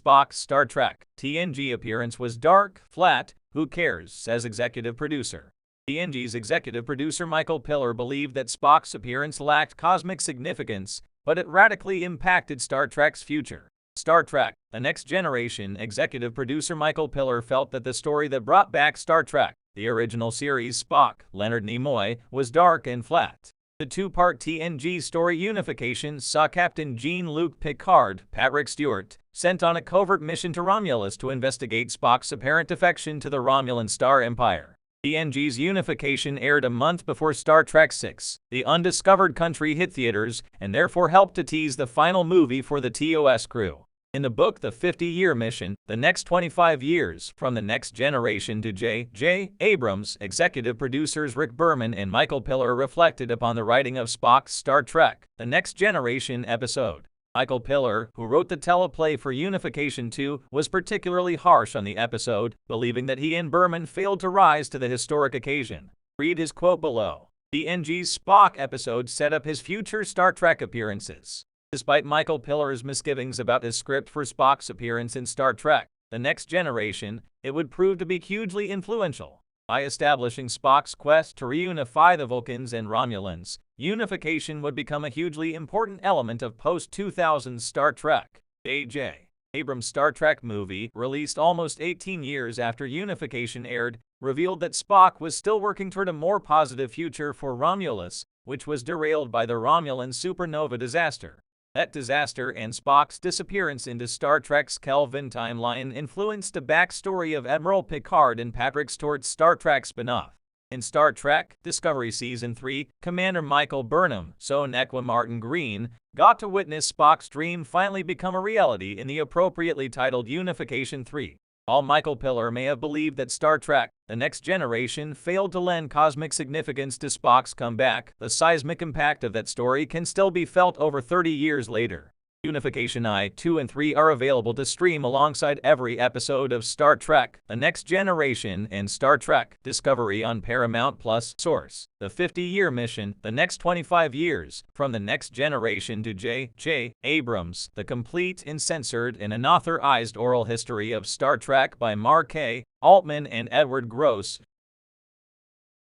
Spock's Star Trek TNG appearance was dark, flat, who cares, says executive producer. TNG's executive producer Michael Piller believed that Spock's appearance lacked cosmic significance, but it radically impacted Star Trek's future. Star Trek: The Next Generation executive producer Michael Piller felt that the story that brought back Star Trek, the original series Spock, Leonard Nimoy, was dark and flat. The two-part TNG story unification saw Captain Jean-Luc Picard, Patrick Stewart, sent on a covert mission to Romulus to investigate Spock's apparent defection to the Romulan Star Empire. TNG's unification aired a month before Star Trek VI, The Undiscovered Country hit theaters, and therefore helped to tease the final movie for the TOS crew. In the book The 50-Year Mission, The Next 25 Years, From the Next Generation to J.J. Abrams, executive producers Rick Berman and Michael Piller reflected upon the writing of Spock's Star Trek: The Next Generation episode. Michael Piller, who wrote the teleplay for Unification 2, was particularly harsh on the episode, believing that he and Berman failed to rise to the historic occasion. Read his quote below. TNG's Spock episode set up his future Star Trek appearances. Despite Michael Piller's misgivings about his script for Spock's appearance in Star Trek: The Next Generation, it would prove to be hugely influential. By establishing Spock's quest to reunify the Vulcans and Romulans, unification would become a hugely important element of post-2000s Star Trek. J.J. Abrams' Star Trek movie, released almost 18 years after Unification aired, revealed that Spock was still working toward a more positive future for Romulus, which was derailed by the Romulan supernova disaster. That disaster and Spock's disappearance into Star Trek's Kelvin timeline influenced the backstory of Admiral Picard and Patrick Stewart's Star Trek spin-off. In Star Trek Discovery Season 3, Commander Michael Burnham, Sonequa Martin Green, got to witness Spock's dream finally become a reality in the appropriately titled Unification 3. While Michael Piller may have believed that Star Trek: The Next Generation failed to lend cosmic significance to Spock's comeback, the seismic impact of that story can still be felt over 30 years later. Unification I, II, and III are available to stream alongside every episode of Star Trek: The Next Generation and Star Trek Discovery on Paramount+. Source: The 50-Year Mission, The Next 25 Years, From the Next Generation to J.J. Abrams, The Complete, Uncensored, and Unauthorized Oral History of Star Trek by Mark A. Altman and Edward Gross,